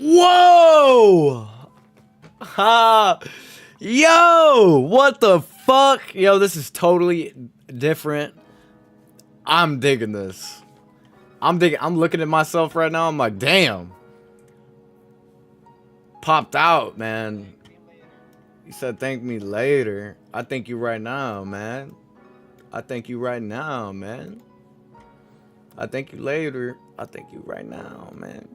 Whoa! Ha! Yo! What the fuck? Yo, this is totally different. I'm digging this. I'm looking at myself right now. I'm like, damn. Popped out, man. You said thank me later. I thank you right now, man. I thank you right now, man. I thank you later. I thank you right now, man.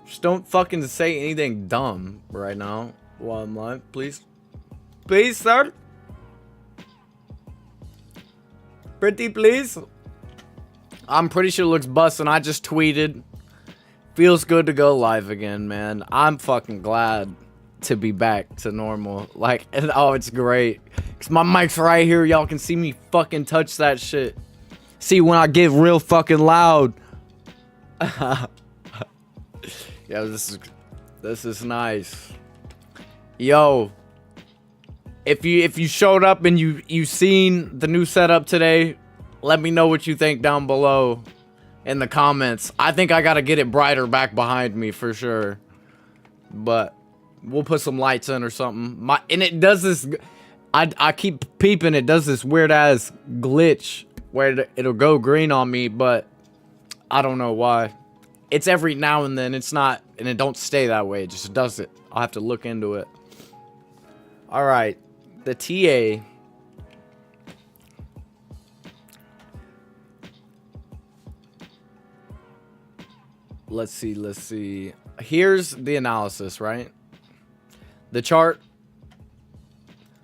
Just don't fucking say anything dumb right now while I'm live, please. Please, sir. Pretty please. I'm pretty sure it looks bussin'. I just tweeted. Feels good to go live again, man. I'm fucking glad to be back to normal. Like, oh, it's great. Cause my mic's right here. Y'all can see me fucking touch that shit. See when I get real fucking loud. Yeah, this is nice. Yo, if you showed up and you seen the new setup today, let me know what you think down below in the comments. I think I gotta get it brighter back behind me for sure, but we'll put some lights in or something. And it does this. I keep peeping. It does this weird ass glitch where it'll go green on me, but I don't know why. It's every now and then. It's not, and it don't stay that way. It just does it. I'll have to look into it. All right, the TA. Let's see. Here's the analysis, right? The chart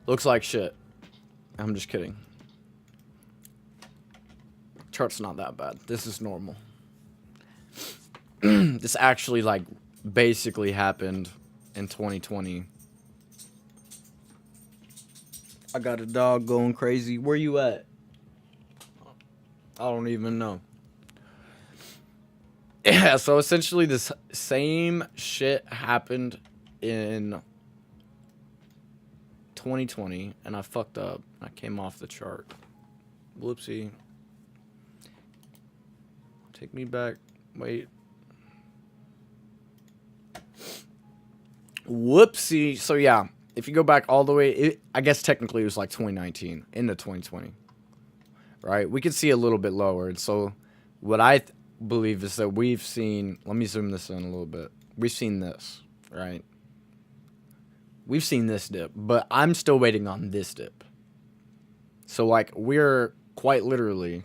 looks like shit. I'm just kidding. Chart's not that bad. This is normal. This actually, like, basically happened in 2020. I got a dog going crazy. Where you at? I don't even know. Yeah, so essentially this same shit happened in 2020, and I fucked up. I came off the chart. Whoopsie. Take me back. Wait. Whoopsie. So yeah, if you go back all the way, I guess technically it was like 2019 into 2020, right? We could see a little bit lower. And so what I believe is that we've seen, let me zoom this in a little bit. We've seen this, right? We've seen this dip, but I'm still waiting on this dip. So like we're quite literally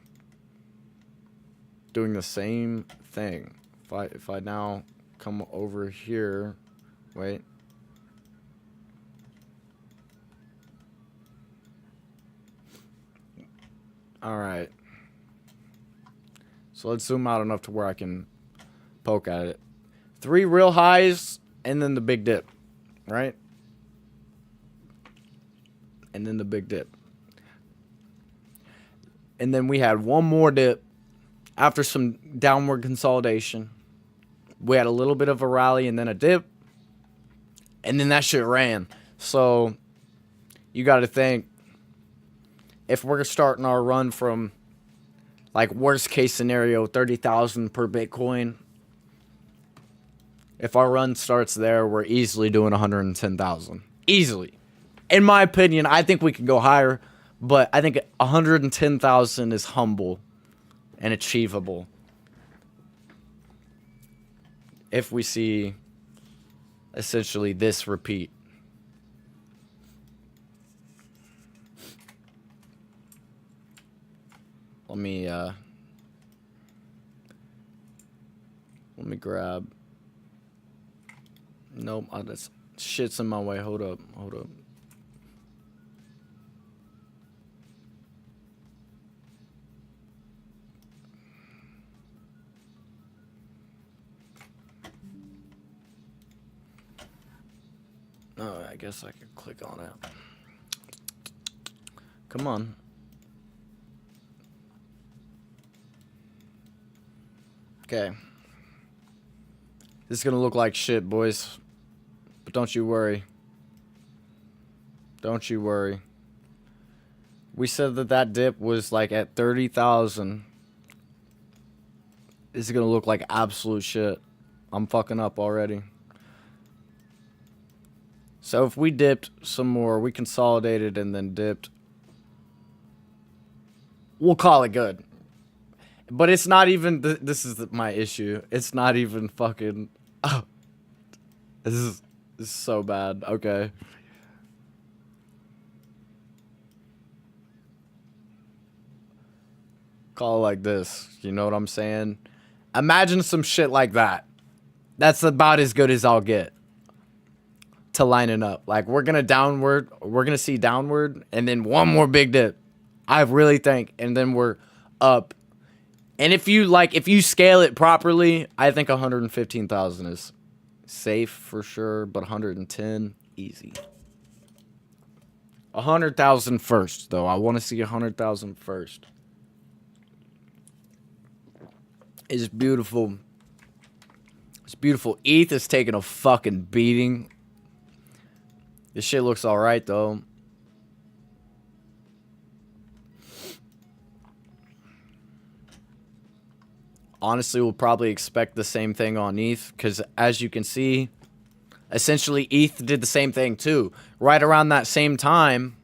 doing the same thing. If I now come over here, wait. All right. So let's zoom out enough to where I can poke at it. 3 real highs and then the big dip, right? And then the big dip. And then we had one more dip after some downward consolidation. We had a little bit of a rally and then a dip. And then that shit ran. So you got to think, if we're starting our run from, like, worst case scenario, 30,000 per Bitcoin, if our run starts there, we're easily doing 110,000. Easily. In my opinion, I think we could go higher, but I think 110,000 is humble and achievable. If we see essentially this repeat. Let me grab. Nope, this shit's in my way. Hold up. Oh, I guess I could click on it. Come on. Okay. This is gonna look like shit, boys. But don't you worry. Don't you worry. We said that dip was like at 30,000. This is gonna look like absolute shit. I'm fucking up already. So if we dipped some more, we consolidated and then dipped. We'll call it good. But it's not even, this is my issue. It's not even fucking, oh. This is so bad. Okay. Call it like this. You know what I'm saying? Imagine some shit like that. That's about as good as I'll get to lining up. Like, we're going to see downward, and then one more big dip. I really think, and then we're up. And if you scale it properly, I think 115,000 is safe for sure, but 110, easy. 100,000 first, though. I want to see 100,000 first. It's beautiful. It's beautiful. ETH is taking a fucking beating. This shit looks alright, though. Honestly, we'll probably expect the same thing on ETH, because as you can see, essentially ETH did the same thing too. Right around that same time,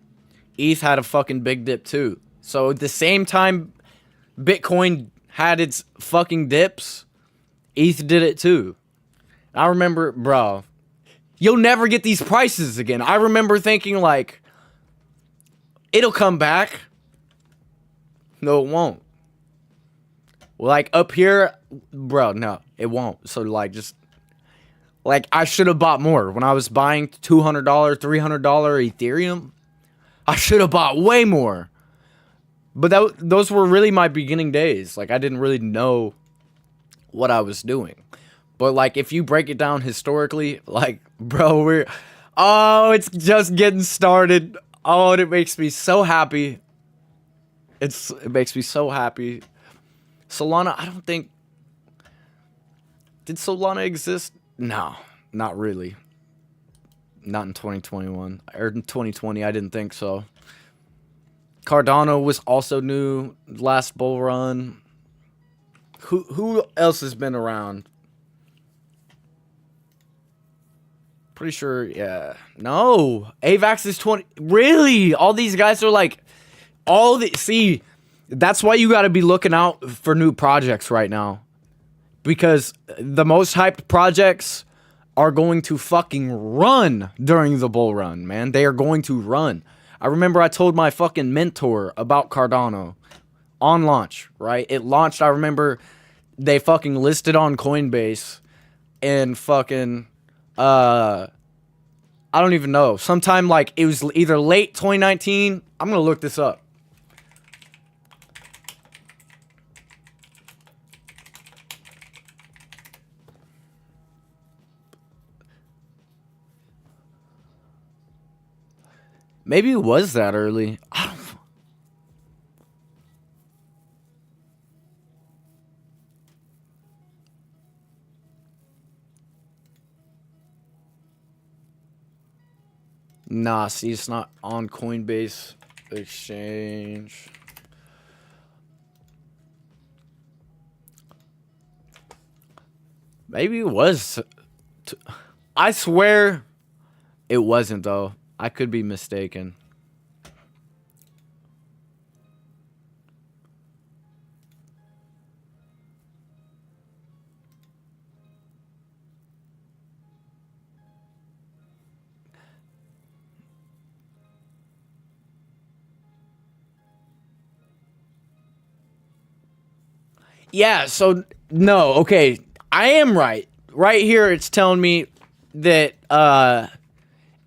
ETH had a fucking big dip too. So at the same time Bitcoin had its fucking dips, ETH did it too. I remember, bro, you'll never get these prices again. I remember thinking like, it'll come back. No, it won't. Like, up here, bro, no, it won't. So, like, just, like, I should have bought more. When I was buying $200, $300 Ethereum, I should have bought way more. But those were really my beginning days. Like, I didn't really know what I was doing. But, like, if you break it down historically, like, bro, it's just getting started. Oh, and it makes me so happy. It makes me so happy. Solana, I don't think... Did Solana exist? No, not really. Not in 2021. Or in 2020, I didn't think so. Cardano was also new last bull run. Who else has been around? Pretty sure, yeah. No, AVAX is 20. Really? All these guys are like... See... That's why you got to be looking out for new projects right now. Because the most hyped projects are going to fucking run during the bull run, man. They are going to run. I remember I told my fucking mentor about Cardano on launch, right? It launched, I remember they fucking listed on Coinbase and fucking, I don't even know. Sometime like, it was either late 2019. I'm going to look this up. Maybe it was that early. I don't... Nah, see, it's not on Coinbase Exchange. Maybe it was. I swear it wasn't, though. I could be mistaken. Yeah, so, no, okay. I am right. Right here, it's telling me that,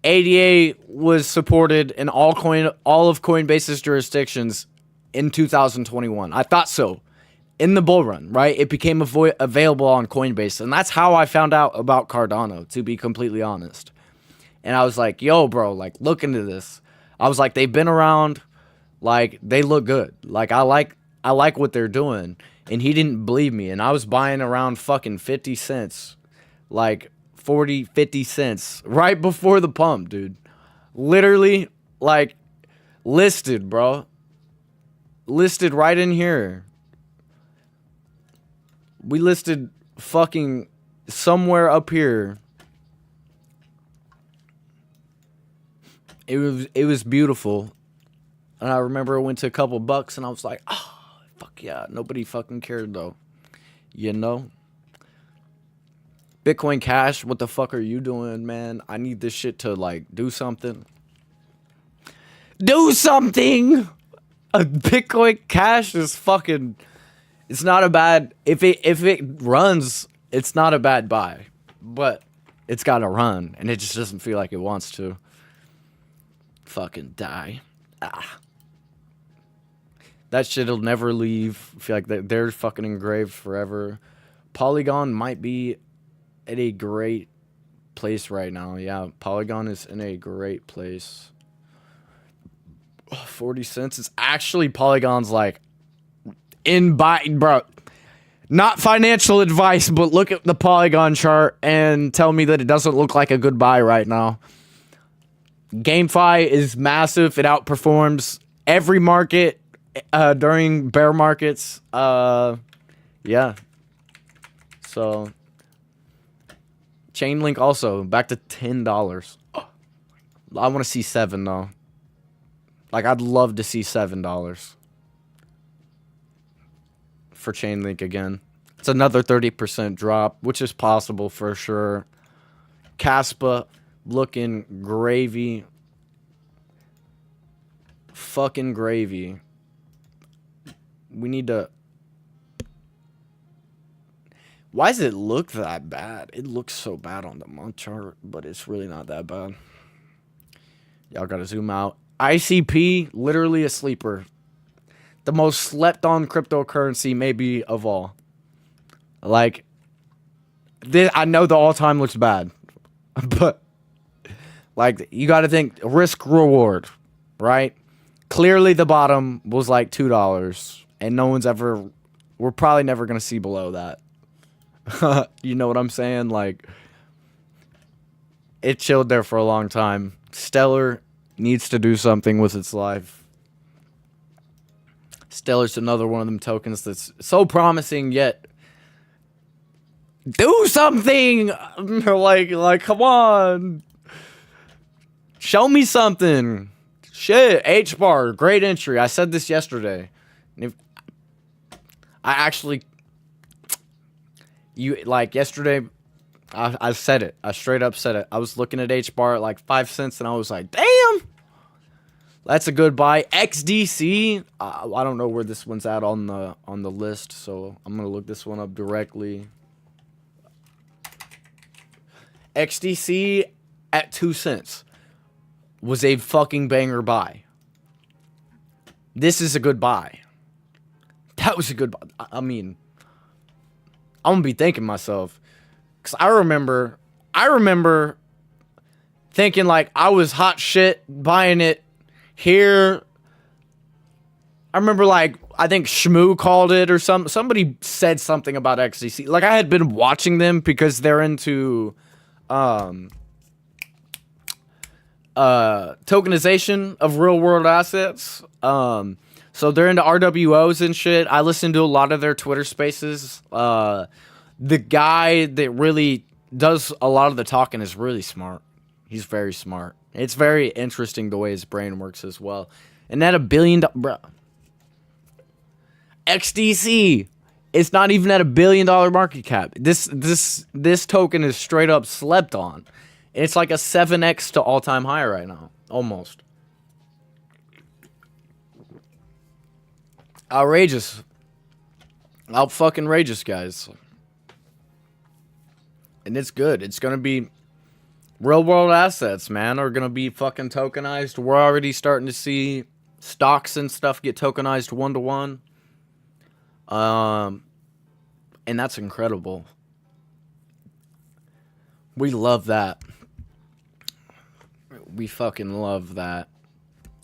ADA was supported in all of Coinbase's jurisdictions in 2021. I thought so. In the bull run, right? It became available on Coinbase. And that's how I found out about Cardano, to be completely honest. And I was like, yo, bro, like, look into this. I was like, they've been around. Like, they look good. Like, I like what they're doing. And he didn't believe me. And I was buying around fucking 50 cents. Like, 40, 50 cents right before the pump, dude. Literally, like, listed, bro. Listed right in here. We listed fucking somewhere up here. It was beautiful. And I remember I went to a couple bucks and I was like, oh, fuck yeah. Nobody fucking cared though. You know? Bitcoin Cash, what the fuck are you doing, man? I need this shit to like do something. Do something! Bitcoin Cash is fucking... It's not a bad... If it runs, it's not a bad buy. But it's gotta run. And it just doesn't feel like it wants to. Fucking die. Ah. That shit'll never leave. I feel like they're fucking engraved forever. Polygon might be at a great place right now. Yeah, Polygon is in a great place. 40 cents is actually Polygon's like in buy, bro. Not financial advice, but look at the Polygon chart and tell me that it doesn't look like a good buy right now. GameFi is massive. It outperforms every market during bear markets. Yeah. So Chainlink also back to $10. Oh, I want to see $7 though. Like I'd love to see $7 for Chainlink again. It's another 30% drop, which is possible for sure. Caspa looking gravy. Fucking gravy. We need to... Why does it look that bad? It looks so bad on the month chart, but it's really not that bad. Y'all gotta zoom out. ICP, literally a sleeper. The most slept on cryptocurrency maybe of all. Like, I know the all-time looks bad. But, like, you gotta think risk-reward, right? Clearly the bottom was like $2. And no one's ever... We're probably never gonna see below that. You know what I'm saying? Like, it chilled there for a long time. Stellar needs to do something with its life. Stellar's another one of them tokens that's so promising, yet do something. like, come on, show me something. Shit, H-bar, great entry. I said this yesterday. And if I actually... yesterday, I said it. I straight up said it. I was looking at H-bar at like 5 cents, and I was like, damn! That's a good buy. XDC, I don't know where this one's at on the list, so I'm going to look this one up directly. XDC at 2 cents was a fucking banger buy. This is a good buy. That was a good buy. I mean... I'm gonna be thinking myself, because I remember thinking like I was hot shit buying it here. I remember like I think Shmoo called it or somebody said something about XDC. Like I had been watching them because they're into tokenization of real world assets. So they're into RWOs and shit. I listen to a lot of their Twitter spaces. The guy that really does a lot of the talking is really smart. He's very smart. It's very interesting the way his brain works as well. And at $1 billion... Bro. XDC. It's not even at $1 billion market cap. This token is straight up slept on. It's like a 7x to all-time high right now. Almost. Outrageous. Out fucking rageous, guys. And it's good. It's gonna be real world assets, man, are gonna be fucking tokenized. We're already starting to see stocks and stuff get tokenized 1-to-1. And that's incredible. We love that. We fucking love that.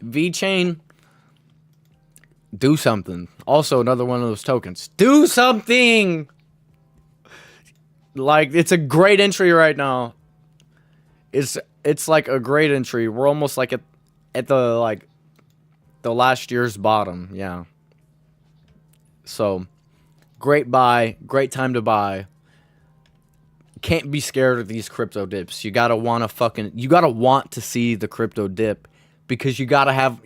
VeChain, do something. Also, another one of those tokens. Do something! Like, it's a great entry right now. It's like a great entry. We're almost like at the last year's bottom. Yeah. So, great buy. Great time to buy. can't be scared of these crypto dips. You gotta want to see the crypto dip, because you gotta have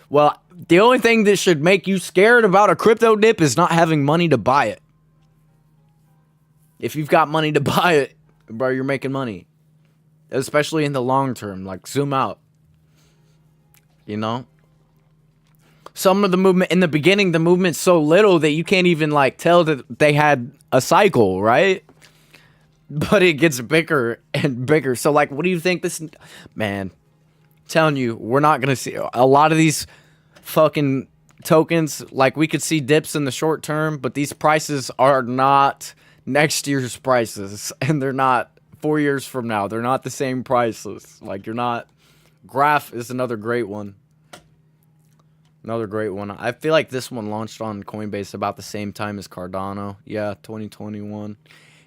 well, the only thing that should make you scared about a crypto dip is not having money to buy it. If you've got money to buy it, bro, you're making money. Especially in the long term. Like, zoom out. You know? Some of the movement in the beginning, the movement's so little that you can't even like tell that they had a cycle, right? But it gets bigger and bigger. So like, what do you think this, man, telling you, we're not going to see a lot of these fucking tokens. Like, we could see dips in the short term, but these prices are not next year's prices, and they're not 4 years from now. They're not the same prices. Like, you're not. Graph is another great one. Another great one. I feel like this one launched on Coinbase about the same time as Cardano. Yeah, 2021.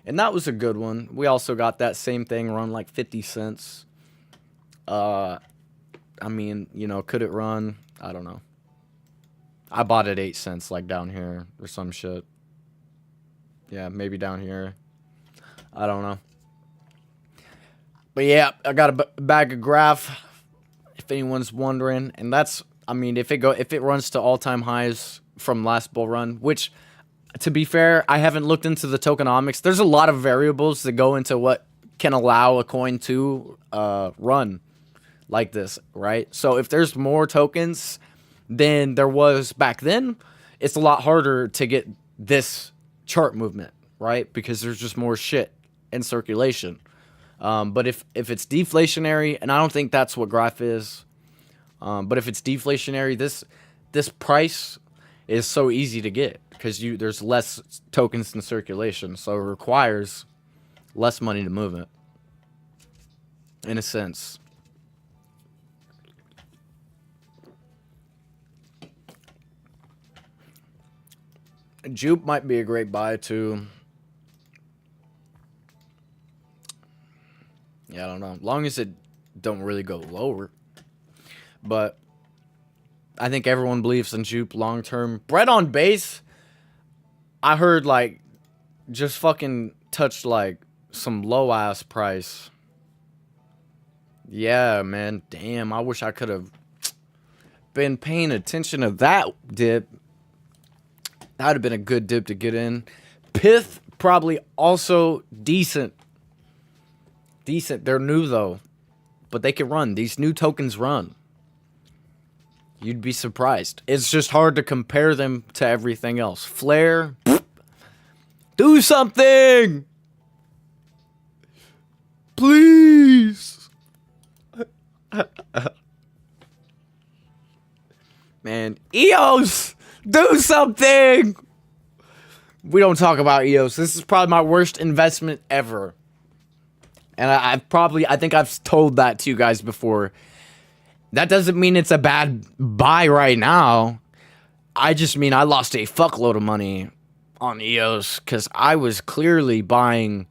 And that was a good one. We also got that same thing run like 50 cents. I mean, you know, could it run? I don't know. I bought it 8 cents, like down here or some shit. Yeah, maybe down here. I don't know. But yeah, I got a bag of Graph, if anyone's wondering. And that's, I mean, if it runs to all-time highs from last bull run, which, to be fair, I haven't looked into the tokenomics. There's a lot of variables that go into what can allow a coin to run like this, right? So if there's more tokens than there was back then, it's a lot harder to get this chart movement, right? Because there's just more shit in circulation. But if it's deflationary, and I don't think that's what Graph is, but if it's deflationary, this price is so easy to get because there's less tokens in circulation, so it requires less money to move it, in a sense. Jupe might be a great buy too. Yeah, I don't know. As long as it don't really go lower. But I think everyone believes in Jupe long term. Bread on base, I heard like just fucking touched like some low ass price. Yeah, man. Damn, I wish I could have been paying attention to that dip. That would have been a good dip to get in. Pith, probably also decent. Decent. They're new, though. But they can run. These new tokens run. You'd be surprised. It's just hard to compare them to everything else. Flare. Do something! Please! Man, EOS! Do something! We don't talk about EOS. This is probably my worst investment ever. And I think I've told that to you guys before. That doesn't mean it's a bad buy right now. I just mean I lost a fuckload of money on EOS because I was clearly buying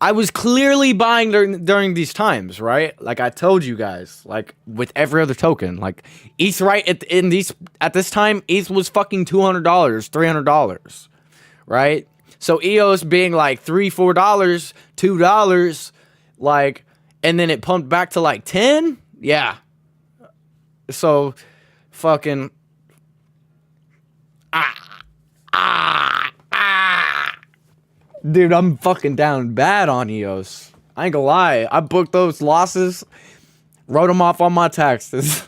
during these times, right? Like I told you guys, like with every other token, like ETH at this time, ETH was fucking $200, $300, right? So EOS being like $3, $4, $2, like, and then it pumped back to like 10. Yeah. So fucking dude, I'm fucking down bad on EOS. I ain't gonna lie. I booked those losses, wrote them off on my taxes.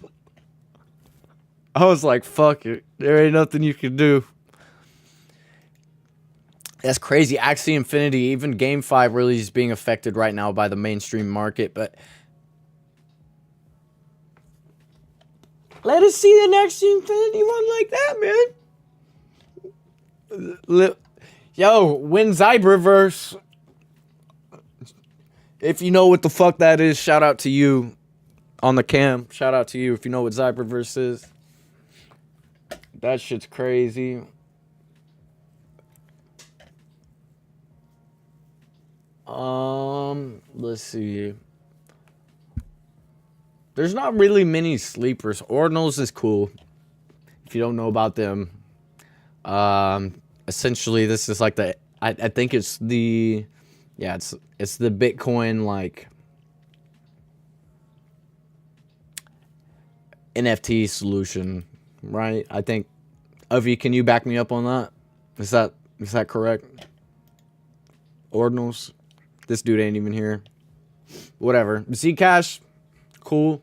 I was like, fuck it. There ain't nothing you can do. That's crazy. Axie Infinity, even GameFi really is being affected right now by the mainstream market, but let us see the next Infinity run like that, man. Yo, when Zyberverse, if you know what the fuck that is, shout out to you on the cam. Shout out to you if you know what Zyberverse is. That shit's crazy. Let's see. There's not really many sleepers. Ordinals is cool. If you don't know about them. Essentially, this is like I think it's the Yeah, it's the Bitcoin like NFT solution, right? I think. Avi, can you back me up on that? Is that correct? Ordinals. This dude ain't even here. Whatever. Zcash, cool.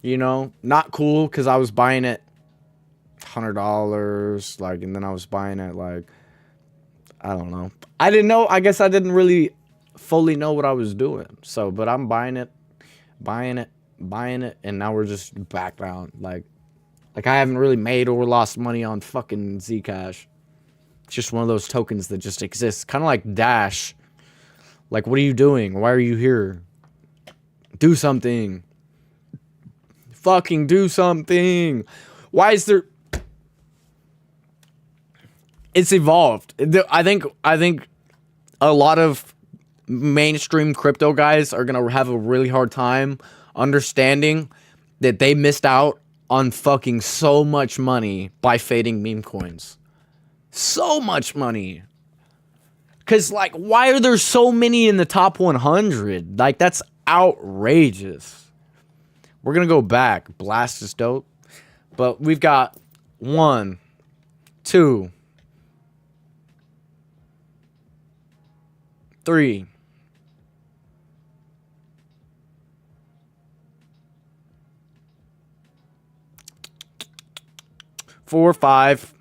You know, not cool because I was buying it $100, like, and then I was buying it like, I don't know. I didn't know. I guess I didn't really fully know what I was doing. So, but I'm buying it, and now we're just back down. Like I haven't really made or lost money on fucking Zcash. It's just one of those tokens that just exists, kind of like Dash. Like, what are you doing? Why are you here? Do something. Fucking do something. Why is there... It's evolved. I think a lot of mainstream crypto guys are going to have a really hard time understanding that they missed out on fucking so much money by fading meme coins. So much money. Because, like, why are there so many in the top 100? Like, that's outrageous. We're going to go back. Blast is dope. But we've got 1, 2, 3, 4, 5,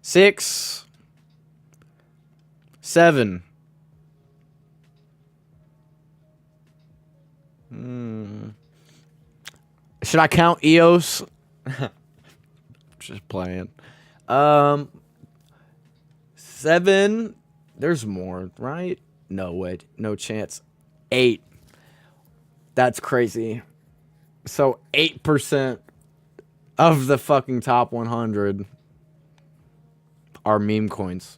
6, 7. Should I count EOS? Just playing. 7. There's more, right? No way. No chance. 8. That's crazy. So 8% of the fucking top 100 are meme coins.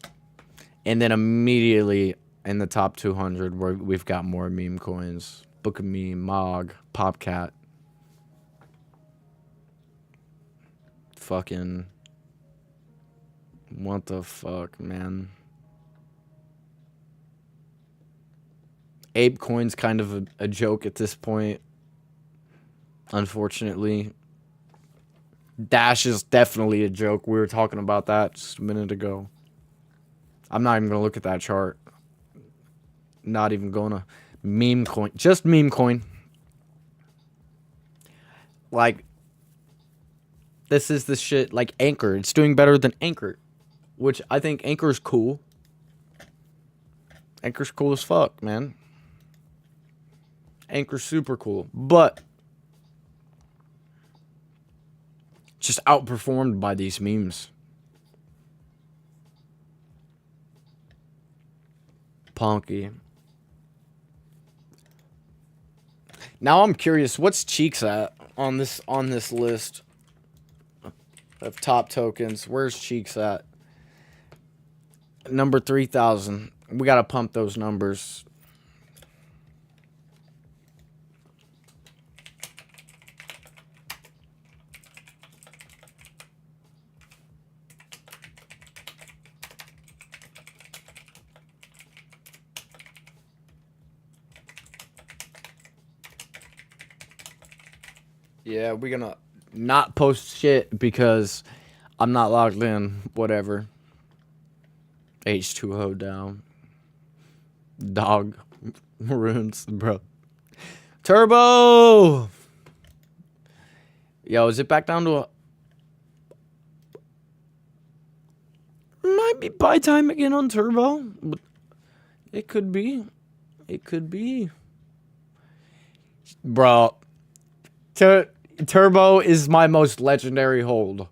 And then immediately in the top 200, we've got more meme coins. Book of Meme, Mog, Popcat. Fucking... What the fuck, man? ApeCoin's kind of a joke at this point. Unfortunately. Dash is definitely a joke. We were talking about that just a minute ago. I'm not even going to look at that chart. Not even going to. Meme coin. Just meme coin. Like, this is the shit. Like Anchor. It's doing better than Anchor. Which I think Anchor's cool. Anchor's cool as fuck, man. Anchor's super cool. But just outperformed by these memes. Ponky. Now I'm curious, what's Cheeks at on this list of top tokens? Where's Cheeks at? Number 3,000. We gotta pump those numbers. Yeah, we're gonna not post shit because I'm not logged in. Whatever. H2O down. Dog. Maroons, bro. Turbo! Yo, is it back down to a... Might be buy time again on Turbo. It could be. It could be. Bro. Turbo is my most legendary hold.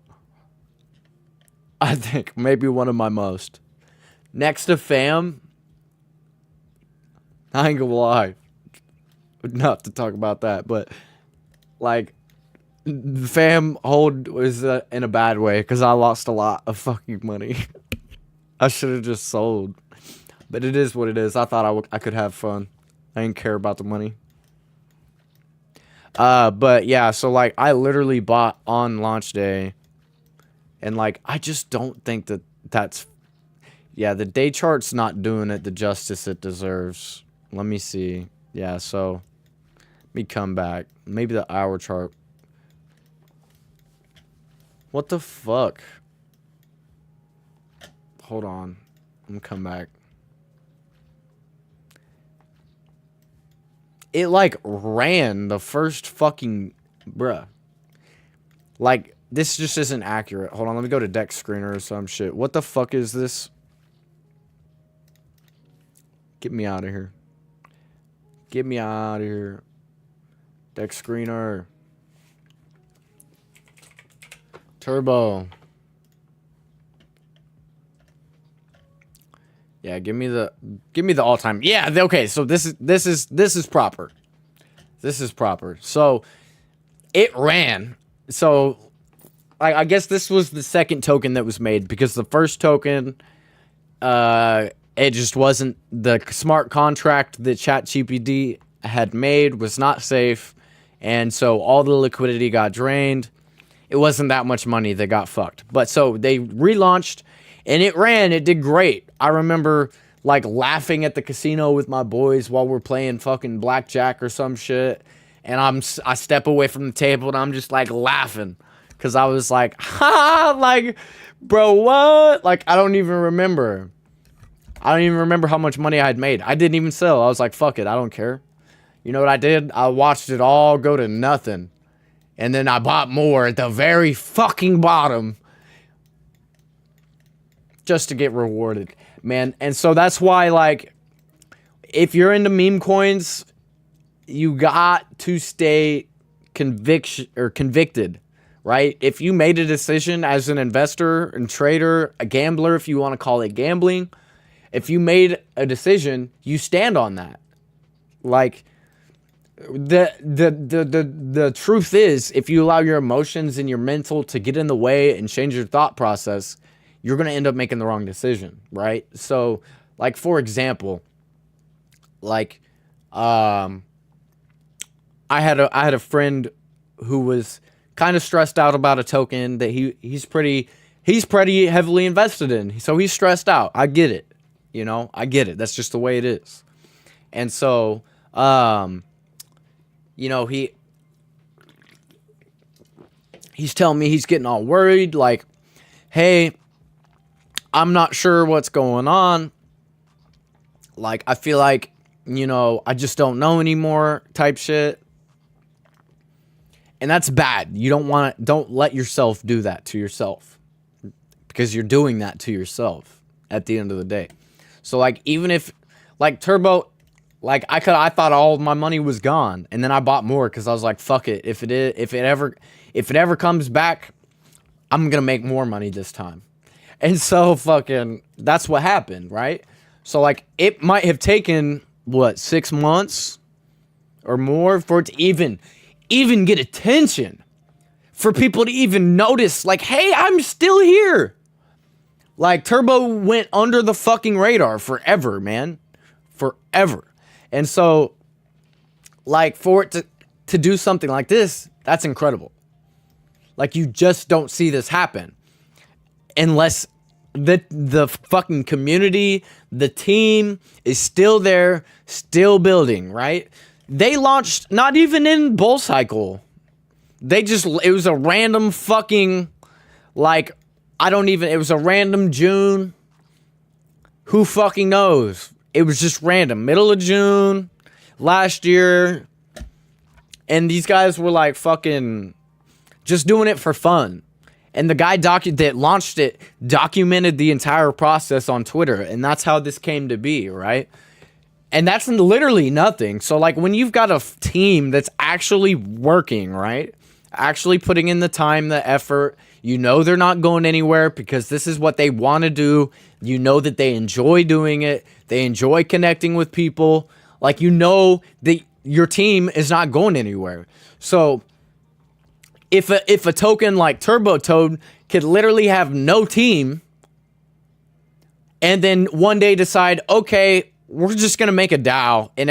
I think. Maybe one of my most. Next to Fam. I ain't gonna lie. Not to talk about that, but like the Fam hold was in a bad way because I lost a lot of fucking money. I should have just sold, but it is what it is. I thought I could have fun. I didn't care about the money. But yeah, so like I literally bought on launch day, and like I just don't think that's. Yeah, the day chart's not doing it the justice it deserves. Let me see. Yeah, so let me come back. Maybe the hour chart. What the fuck? Hold on. I'm gonna come back. It, like, ran the first fucking... Bruh. Like, this just isn't accurate. Hold on, let me go to Dex Screener or some shit. What the fuck is this? Get me out of here. Get me out of here. Dex Screener. Turbo. Yeah, give me the all-time. Yeah, okay, so this is proper. This is proper. So it ran. So I guess this was the second token that was made, because the first token it just wasn't, the smart contract that ChatGPT had made was not safe, and so all the liquidity got drained. It wasn't that much money that got fucked. But so they relaunched, and it ran. It did great. I remember, like, laughing at the casino with my boys while we're playing fucking blackjack or some shit. And I step away from the table, and I'm just, like, laughing. Because I was like, ha, like, bro, what? Like, I don't even remember. I don't even remember how much money I had made. I didn't even sell. I was like, fuck it, I don't care. You know what I did? I watched it all go to nothing. And then I bought more at the very fucking bottom. Just to get rewarded, man. And so that's why, like, if you're into meme coins, you got to stay convicted, right? If you made a decision as an investor and trader, a gambler, if you want to call it gambling, if you made a decision, you stand on that. Like, the truth is, if you allow your emotions and your mental to get in the way and change your thought process, you're going to end up making the wrong decision, right? So, like, for example, like, I had a friend who was kind of stressed out about a token that he's pretty heavily invested in. So he's stressed out. I get it. You know, I get it. That's just the way it is. And so, you know, he's telling me he's getting all worried, like, hey, I'm not sure what's going on. Like, I feel like, you know, I just don't know anymore type shit. And that's bad. You don't let yourself do that to yourself, because you're doing that to yourself at the end of the day. So, like, even if, like, Turbo, like, I thought all of my money was gone, and then I bought more because I was like, fuck it. If it ever comes back, I'm gonna make more money this time. And so fucking, that's what happened, right? So, like, it might have taken, what, 6 months or more for it to even get attention, for people to even notice, like, hey, I'm still here. Like, Turbo went under the fucking radar forever, man. Forever. And so, like, for it to do something like this, that's incredible. Like, you just don't see this happen unless the fucking community, the team is still there, still building, right? They launched not even in bull cycle. It was a random fucking, like, it was a random June. Who fucking knows? It was just random. Middle of June last year. And these guys were, like, fucking just doing it for fun. And the guy that launched it documented the entire process on Twitter. And that's how this came to be, right? And that's literally nothing. So, like, when you've got a team that's actually working, right? Actually putting in the time, the effort, you know they're not going anywhere because this is what they want to do. You know that they enjoy doing it. They enjoy connecting with people. Like, you know that your team is not going anywhere. So, if a token like Turbo Toad could literally have no team and then one day decide, okay, we're just going to make a DAO and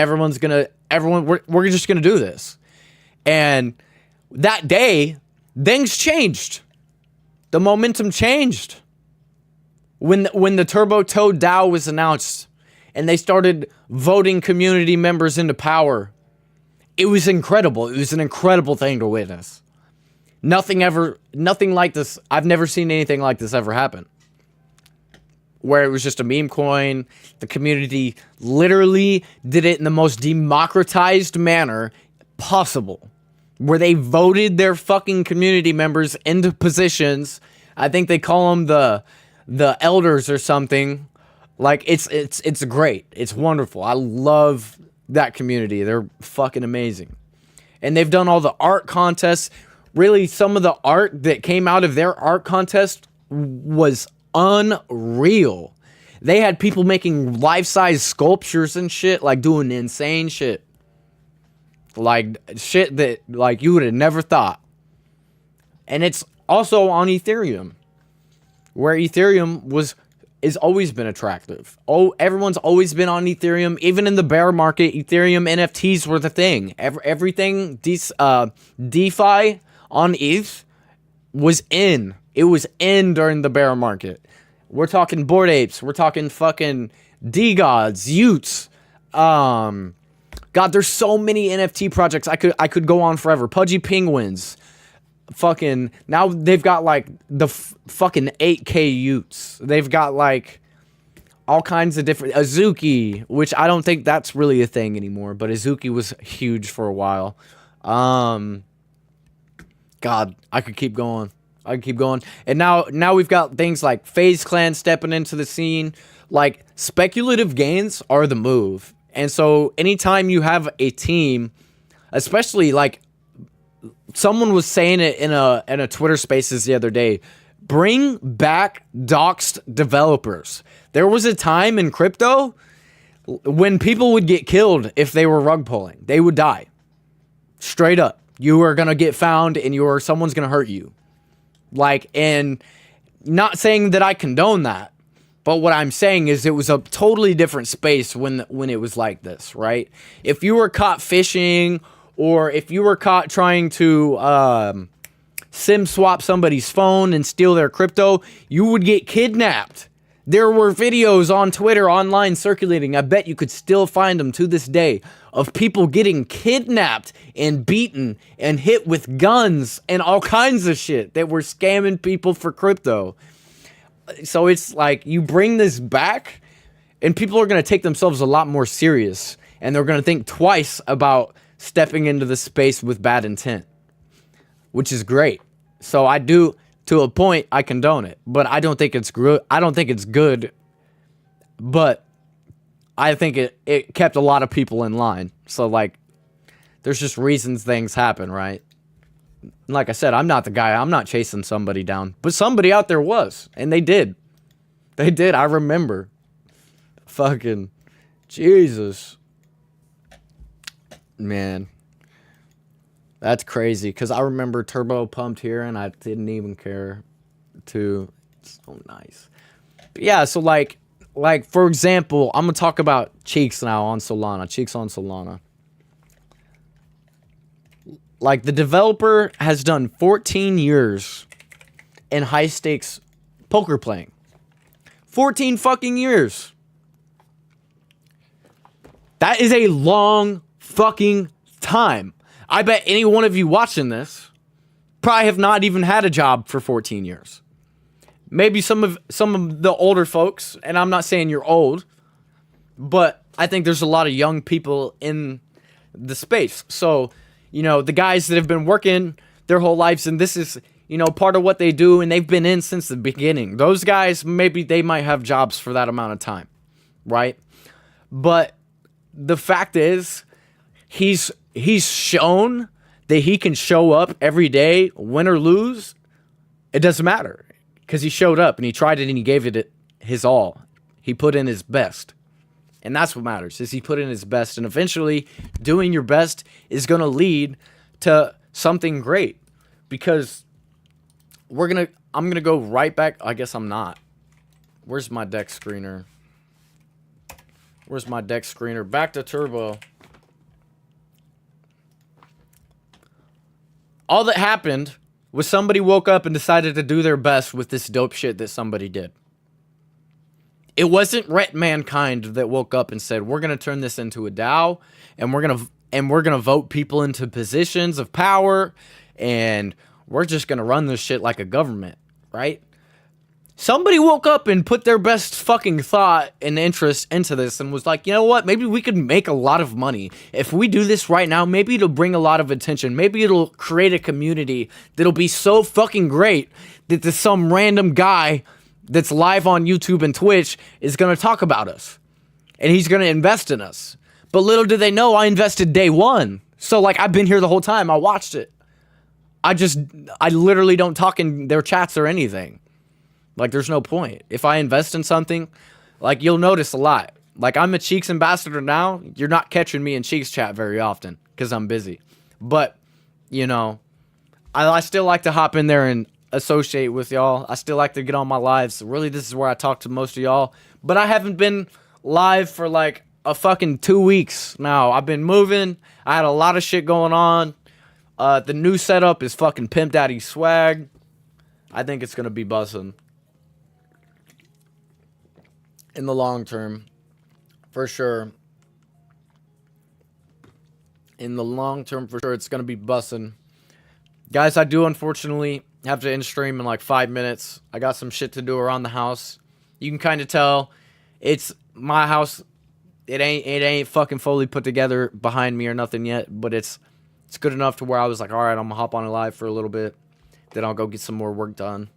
we're just going to do this. And that day, things changed. The momentum changed. When the Turbo Toad DAO was announced and they started voting community members into power, it was incredible. It was an incredible thing to witness. Nothing like this. I've never seen anything like this ever happen. Where it was just a meme coin. The community literally did it in the most democratized manner possible. Where they voted their fucking community members into positions. I think they call them the elders or something. Like, it's great. It's wonderful. I love that community. They're fucking amazing. And they've done all the art contests. Really, some of the art that came out of their art contest was unreal. They had people making life-size sculptures and shit, like doing insane shit. Like shit that like you would have never thought. And it's also on Ethereum, where Ethereum is always been attractive. Oh, everyone's always been on Ethereum. Even in the bear market, Ethereum NFTs were the thing. Everything DeFi on ETH was in. It was in during the bear market. We're talking Bored Apes. We're talking fucking DeGods, Utes. God, there's so many NFT projects. I could go on forever. Pudgy Penguins. Fucking, now they've got like the fucking 8K Utes. They've got like all kinds of different Azuki, which I don't think that's really a thing anymore, but Azuki was huge for a while. God, I could keep going. And now we've got things like FaZe Clan stepping into the scene. Like, speculative gains are the move. And so anytime you have a team, especially like someone was saying it in a Twitter Spaces the other day, bring back doxed developers. There was a time in crypto when people would get killed if they were rug pulling. They would die. Straight up. You are going to get found and someone's going to hurt you. Like, and not saying that I condone that, but what I'm saying is it was a totally different space when it was like this, right? If you were caught phishing, or if you were caught trying to SIM swap somebody's phone and steal their crypto, you would get kidnapped. There were videos on Twitter online circulating. I bet you could still find them to this day of people getting kidnapped and beaten and hit with guns and all kinds of shit that were scamming people for crypto. So it's like you bring this back and people are going to take themselves a lot more serious, and they're going to think twice about stepping into the space with bad intent, which is great. So I do, to a point, I condone it, but I don't think it's good. I don't think it's good, but I think it kept a lot of people in line. So like, there's just reasons things happen, right? Like I said, I'm not the guy. I'm not chasing somebody down, but somebody out there was, and they did. They did. I remember. Fucking Jesus. Man. That's crazy, because I remember Turbo pumped here, and I didn't even care to. It's so nice. But yeah, so like, for example, I'm going to talk about Cheeks now on Solana. Cheeks on Solana. Like, the developer has done 14 years in high-stakes poker playing. 14 fucking years. That is a long fucking time. I bet any one of you watching this probably have not even had a job for 14 years. Maybe some of the older folks, and I'm not saying you're old, but I think there's a lot of young people in the space. So, you know, the guys that have been working their whole lives, and this is, you know, part of what they do, and they've been in since the beginning. Those guys, maybe they might have jobs for that amount of time, right? But the fact is, he's shown that he can show up every day, win or lose. It doesn't matter, because he showed up and he tried it and he gave it his all. He put in his best. And that's what matters, is he put in his best. And eventually, doing your best is going to lead to something great. Because I'm going to go right back. I guess I'm not. Where's my deck screener? Back to Turbo. All that happened was somebody woke up and decided to do their best with this dope shit that somebody did. It wasn't Ret Mankind that woke up and said, we're going to turn this into a DAO, and we're going to vote people into positions of power, and we're just going to run this shit like a government, right? Somebody woke up and put their best fucking thought and interest into this and was like, you know what? Maybe we could make a lot of money. If we do this right now, maybe it'll bring a lot of attention. Maybe it'll create a community that'll be so fucking great that there's some random guy that's live on YouTube and Twitch is going to talk about us. And he's going to invest in us. But little do they know, I invested day one. So, like, I've been here the whole time. I watched it. I literally don't talk in their chats or anything. Like, there's no point. If I invest in something, like, you'll notice a lot. Like, I'm a Cheeks ambassador now. You're not catching me in Cheeks chat very often because I'm busy. But, you know, I still like to hop in there and associate with y'all. I still like to get on my lives. Really, this is where I talk to most of y'all. But I haven't been live for, like, a fucking 2 weeks now. I've been moving. I had a lot of shit going on. The new setup is fucking Pimp Daddy swag. I think it's going to be buzzing. In the long term, for sure. In the long term, for sure, it's going to be bussin'. Guys, I do unfortunately have to end stream in like 5 minutes. I got some shit to do around the house. You can kind of tell it's my house. It ain't fucking fully put together behind me or nothing yet, but it's good enough to where I was like, all right, I'm going to hop on a live for a little bit. Then I'll go get some more work done.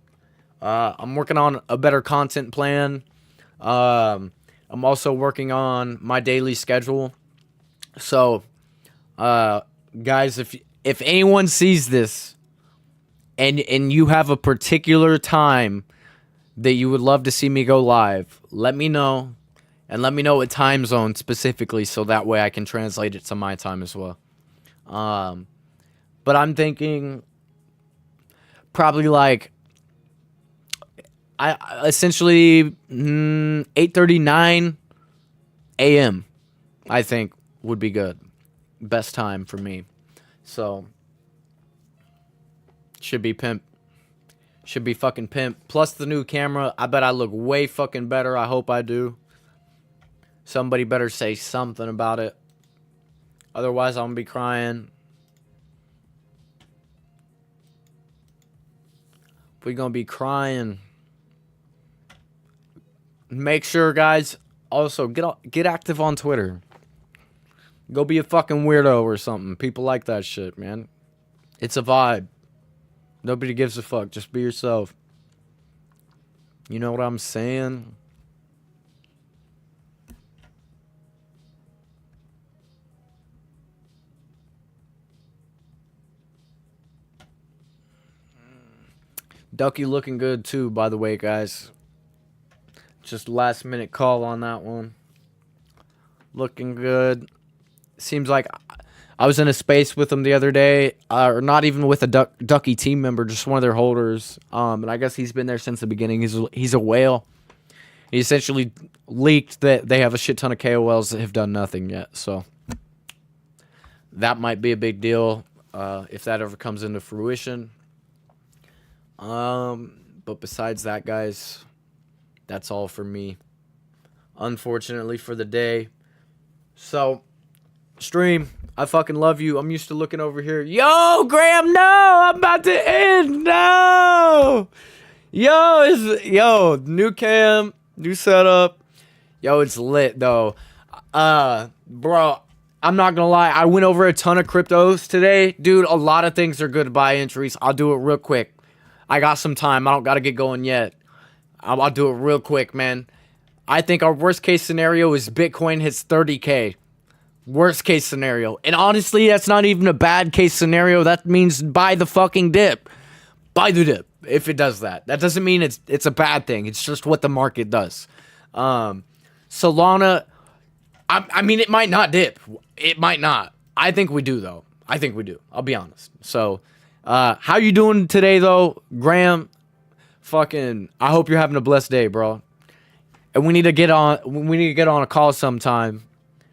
I'm working on a better content plan. I'm also working on my daily schedule. So, guys, if anyone sees this and you have a particular time that you would love to see me go live, let me know, and let me know what time zone specifically, so that way I can translate it to my time as well. But I'm thinking probably like I essentially 8:39 a.m. I think would be good. Best time for me. So should be pimp. Should be fucking pimp. Plus the new camera. I bet I look way fucking better. I hope I do. Somebody better say something about it. Otherwise I'm gonna be crying. We're gonna be crying. Make sure, guys, also get active on Twitter. Go be a fucking weirdo or something. People like that shit, man. It's a vibe. Nobody gives a fuck. Just be yourself. You know what I'm saying? Ducky looking good too, by the way, guys. Just last minute call on that one. Looking good. Seems like I was in a space with him the other day, or not even with a Ducky team member, just one of their holders. And I guess he's been there since the beginning. He's a whale. He essentially leaked that they have a shit ton of KOLs that have done nothing yet. So that might be a big deal if that ever comes into fruition. But besides that, guys, that's all for me. Unfortunately for the day. So, stream, I fucking love you. I'm used to looking over here. Yo, Graham, no! I'm about to end. No! Yo, new cam, new setup. Yo, it's lit, though. Bro, I'm not gonna lie. I went over a ton of cryptos today. Dude, a lot of things are good buy entries. I'll do it real quick. I got some time. I don't gotta get going yet. I'll do it real quick, man. I think our worst case scenario is Bitcoin hits 30K. Worst case scenario. And honestly, that's not even a bad case scenario. That means buy the fucking dip. Buy the dip if it does that. That doesn't mean it's a bad thing. It's just what the market does. Solana, I mean, it might not dip. It might not. I think we do, though. I think we do. I'll be honest. So, how you doing today, though, Graham? Fucking, I hope you're having a blessed day, bro. And we need to get on a call sometime.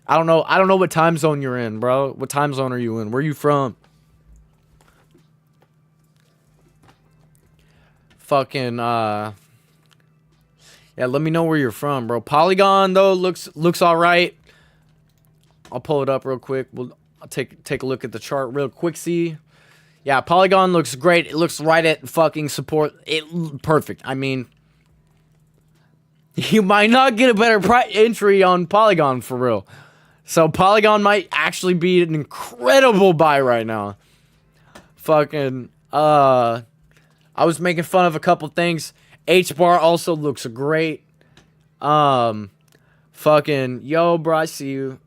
I don't know what time zone you're in, bro. What time zone are you in? Where you from? Fucking, Yeah, let me know where you're from, bro. Polygon though looks all right. I'll pull it up real quick. I'll take a look at the chart real quick. See, yeah, Polygon looks great. It looks right at fucking support. Perfect. I mean, you might not get a better entry on Polygon for real. So Polygon might actually be an incredible buy right now. Fucking I was making fun of a couple things. H-bar also looks great. Fucking yo, bro, I see you.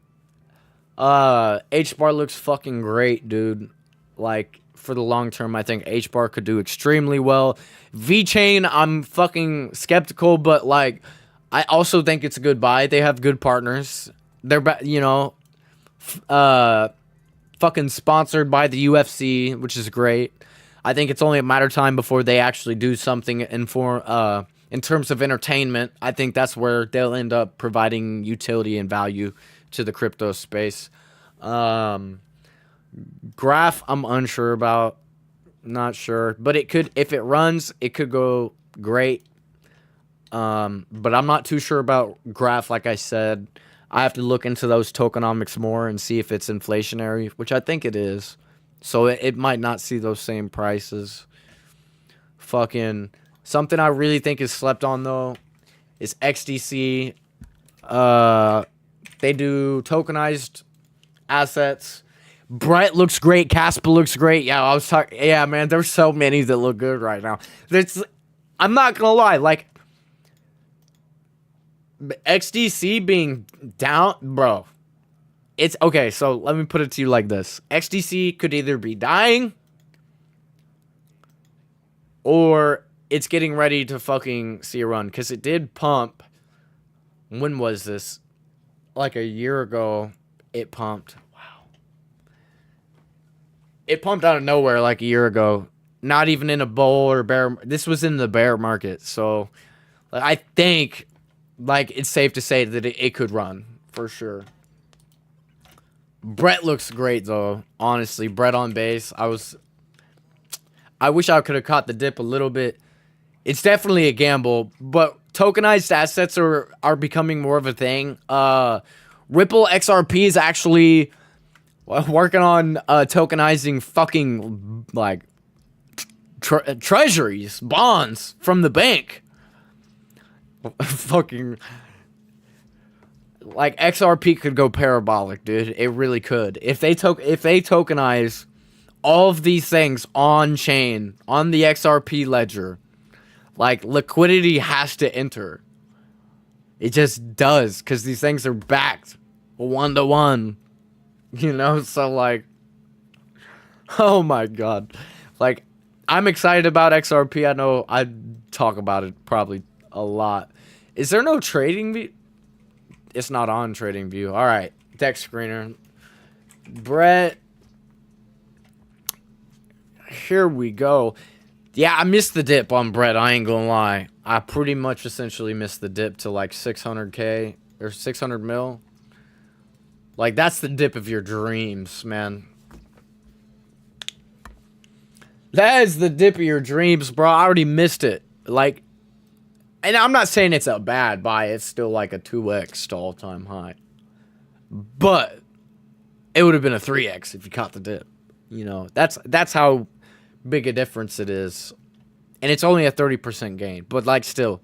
H-bar looks fucking great, dude. Like, for the long term, I think H-bar could do extremely well. V-Chain, I'm fucking skeptical, but like, I also think it's a good buy. They have good partners. They're, you know, fucking sponsored by the UFC, which is great. I think it's only a matter of time before they actually do something in terms of entertainment. I think that's where they'll end up providing utility and value to the crypto space. Graph, I'm unsure about. Not sure. But it could, if it runs, it could go great. But I'm not too sure about Graph, like I said. I have to look into those tokenomics more and see if it's inflationary, which I think it is. So it might not see those same prices. Fucking something I really think is slept on though is XDC. They do tokenized assets. Brett looks great. Casper looks great. Yeah, I was talking. Yeah, man, there's so many that look good right now. I'm not gonna lie. Like XDC being down, bro. It's okay, so let me put it to you like this. XDC could either be dying or it's getting ready to fucking see a run. Because it did pump. When was this? Like a year ago, it pumped. Wow. It pumped out of nowhere like a year ago. Not even in a bull or bear. This was in the bear market. So like, I think like it's safe to say that it could run for sure. Brett looks great though. Honestly, Brett on base. I wish I could have caught the dip a little bit. It's definitely a gamble, but tokenized assets are becoming more of a thing. Ripple XRP is actually working on tokenizing fucking like treasuries, bonds from the bank. Fucking like XRP could go parabolic, dude. It really could. If they tokenize all of these things on chain, on the XRP ledger, like liquidity has to enter. It just does, because these things are backed 1-to-1. You know, so like, oh my god. Like, I'm excited about XRP. I know I talk about it probably a lot. Is there no trading view? It's not on trading view. All right, deck screener. Brett. Here we go. Yeah, I missed the dip on Brett. I ain't gonna lie. I pretty much essentially missed the dip to like 600K or 600 mil. Like, that's the dip of your dreams, man. That is the dip of your dreams, bro. I already missed it. Like, and I'm not saying it's a bad buy. It's still like a 2x to all-time high. But it would have been a 3x if you caught the dip. You know, that's how big a difference it is. And it's only a 30% gain. But, like, still,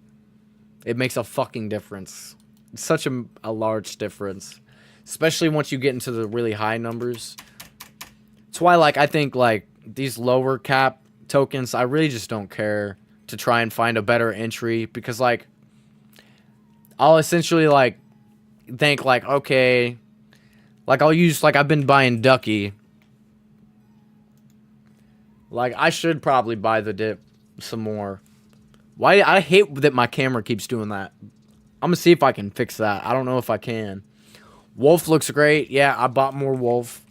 it makes a fucking difference. It's such a large difference. Especially once you get into the really high numbers. That's why, like, I think, like, these lower cap tokens, I really just don't care to try and find a better entry. Because, like, I'll essentially, like, think, like, okay, like, I'll use, like, I've been buying Ducky. Like, I should probably buy the dip some more. Why? I hate that my camera keeps doing that. I'm gonna see if I can fix that. I don't know if I can. Wolf looks great. Yeah, I bought more Wolf.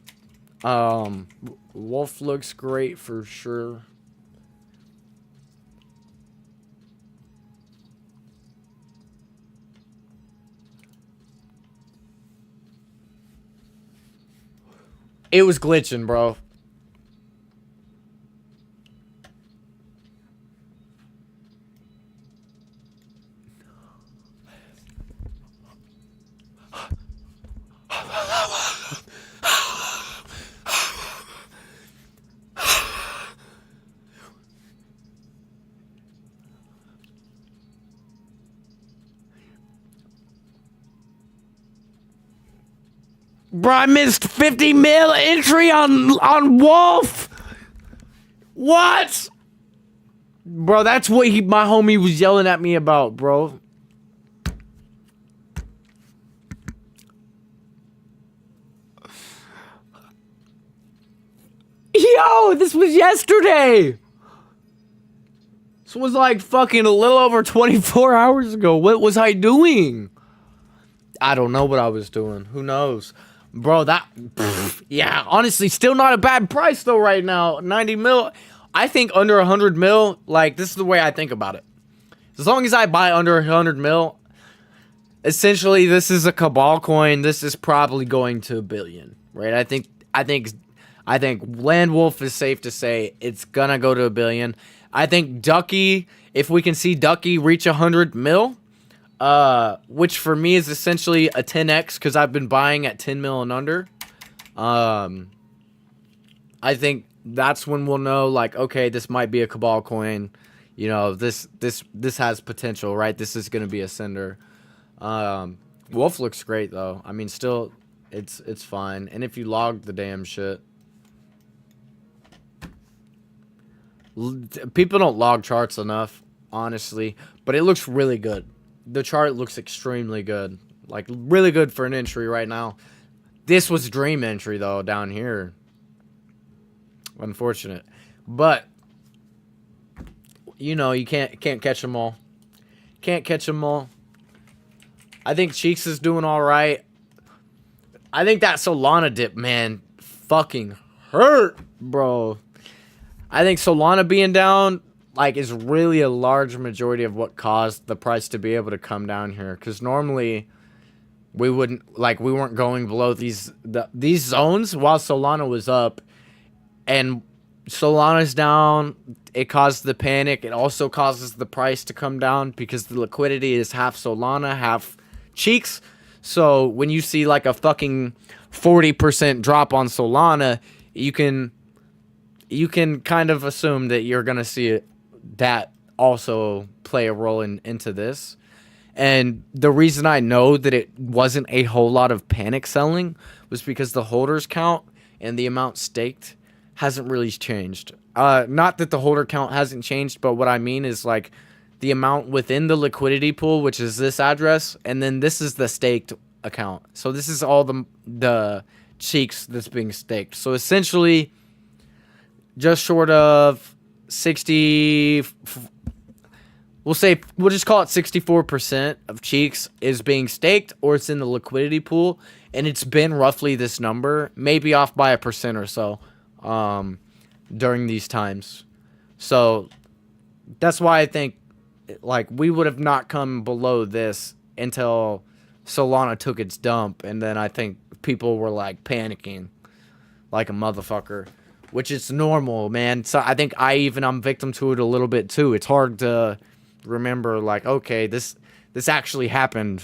Wolf looks great for sure. It was glitching, bro. Bro, I missed 50 mil entry on Wolf. What? Bro, that's what my homie was yelling at me about, bro. Yo, this was yesterday. This was like fucking a little over 24 hours ago. What was I doing? I don't know what I was doing. Who knows? Bro, yeah, honestly, still not a bad price though right now. 90 mil. I think under 100 mil, like, this is the way I think about it. As long as I buy under 100 mil, essentially, this is a Cabal coin. This is probably going to $1 billion, right? I think Land Wolf is safe to say it's gonna go to $1 billion. I think Ducky, if we can see Ducky reach 100 mil, which for me is essentially a 10x because I've been buying at 10 mil and under. I think that's when we'll know, like, okay, this might be a Cabal coin. You know, this has potential, right? This is gonna be a sender. Wolf looks great though. I mean, still, it's fine. And if you log the damn shit, people don't log charts enough, honestly, but it looks really good. The chart looks extremely good, like really good for an entry right now. This was dream entry though down here. Unfortunate, but you know, you can't catch them all. Can't catch them all. I think Cheeks is doing all right. I think that Solana dip, man, fucking hurt, bro. I think Solana being down, like, is really a large majority of what caused the price to be able to come down here. Because normally we weren't going below these zones while Solana was up. And Solana's down, it caused the panic. It also causes the price to come down because the liquidity is half Solana, half Cheeks. So when you see like a fucking 40% drop on Solana, you can kind of assume that you're going to see that also play a role into this. And the reason I know that it wasn't a whole lot of panic selling was because the holders count and the amount staked hasn't really changed. Not that the holder count hasn't changed, but what I mean is like the amount within the liquidity pool, which is this address, and then this is the staked account. So this is all the Cheeks that's being staked. So essentially, just short of 60, we'll just call it 64% of Cheeks is being staked, or it's in the liquidity pool, and it's been roughly this number, maybe off by 1% or so. During these times. So that's why I think like we would have not come below this until Solana took its dump, and then I think people were like panicking like a motherfucker, which is normal, man. So I think I'm victim to it a little bit too. It's hard to remember like, okay, this actually happened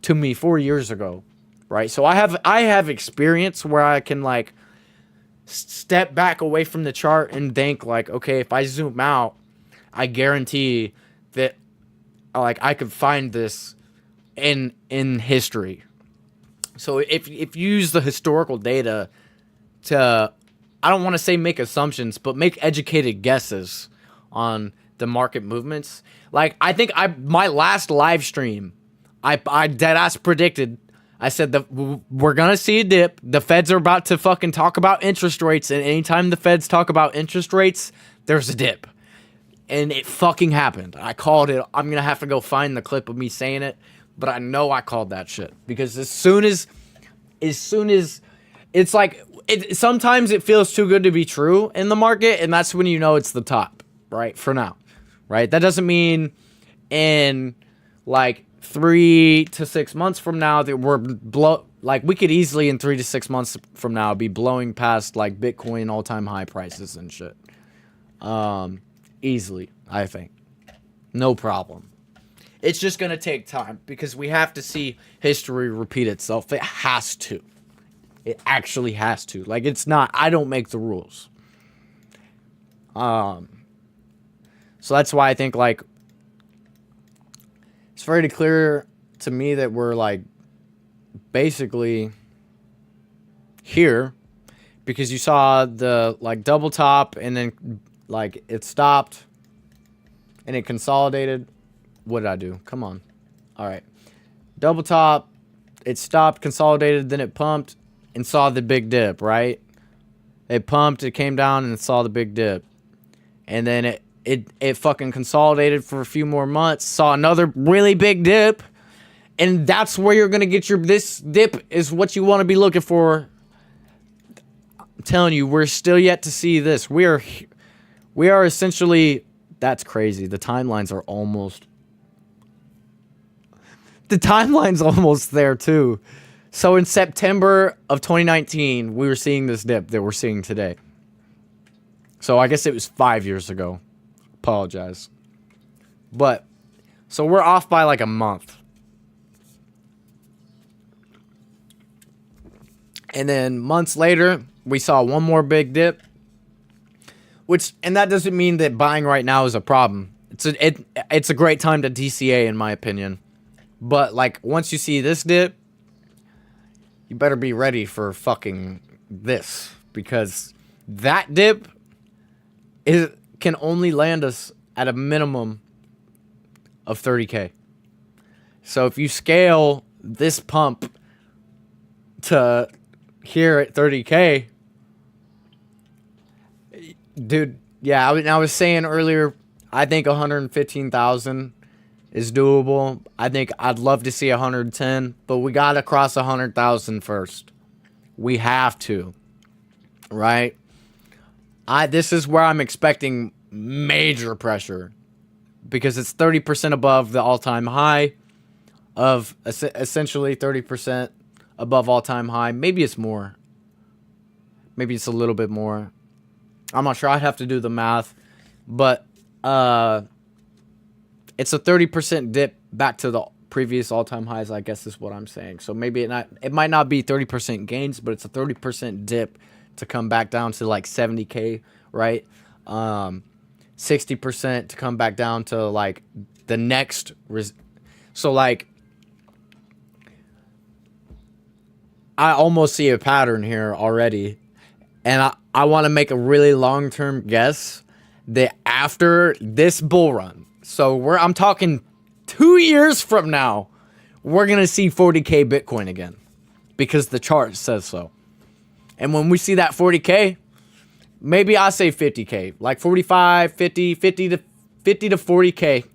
to me 4 years ago, right? So I have experience where I can like step back away from the chart and think like, okay, if I zoom out, I guarantee that like I could find this in history. So if you use the historical data to, I don't want to say make assumptions, but make educated guesses on the market movements. Like I think my last live stream, I deadass predicted, I said that we're going to see a dip. The feds are about to fucking talk about interest rates. And anytime the feds talk about interest rates, there's a dip. And it fucking happened. I called it. I'm going to have to go find the clip of me saying it. But I know I called that shit. Because as soon as it's like, sometimes it feels too good to be true in the market. And that's when you know it's the top, right? For now, right? That doesn't mean in like 3 to 6 months from now that we could easily in 3 to 6 months from now be blowing past like Bitcoin all-time high prices and shit. Easily, I think. No problem. It's just gonna take time because we have to see history repeat itself. It has to. It actually has to. Like, it's not, I don't make the rules. So that's why I think like it's very clear to me that we're like basically here because you saw the like double top and then like it stopped and it consolidated. What did I do? Come on. All right. Double top, it stopped, consolidated, then it pumped and saw the big dip, right? It pumped, it came down and it saw the big dip. And then it fucking consolidated for a few more months, saw another really big dip. And that's where you're going to get this dip is what you want to be looking for. I'm telling you, we're still yet to see this. We are essentially, that's crazy. The timeline's almost there too. So in September of 2019, we were seeing this dip that we're seeing today. So I guess it was 5 years ago. Apologize. But, so we're off by like a month. And then months later, we saw one more big dip. And that doesn't mean that buying right now is a problem. It's a great time to DCA in my opinion. But like once you see this dip, you better be ready for fucking this. Because that dip can only land us at a minimum of 30K. So if you scale this pump to here at 30K, dude, yeah, I was saying earlier, I think 115,000 is doable. I think I'd love to see 110, but we got to cross 100,000 first. We have to, right? This is where I'm expecting major pressure because it's 30% above the all-time high of essentially 30% above all-time high. Maybe it's more. Maybe it's a little bit more. I'm not sure. I'd have to do the math. But it's a 30% dip back to the previous all-time highs, I guess is what I'm saying. So maybe it might not be 30% gains, but it's a 30% dip to come back down to like 70K, right? 60% to come back down to like the next. So like, I almost see a pattern here already. And I want to make a really long-term guess that after this bull run, so I'm talking 2 years from now, we're going to see 40K Bitcoin again because the chart says so. And when we see that 40K, maybe I say 50K, like 45, 50 to 40K.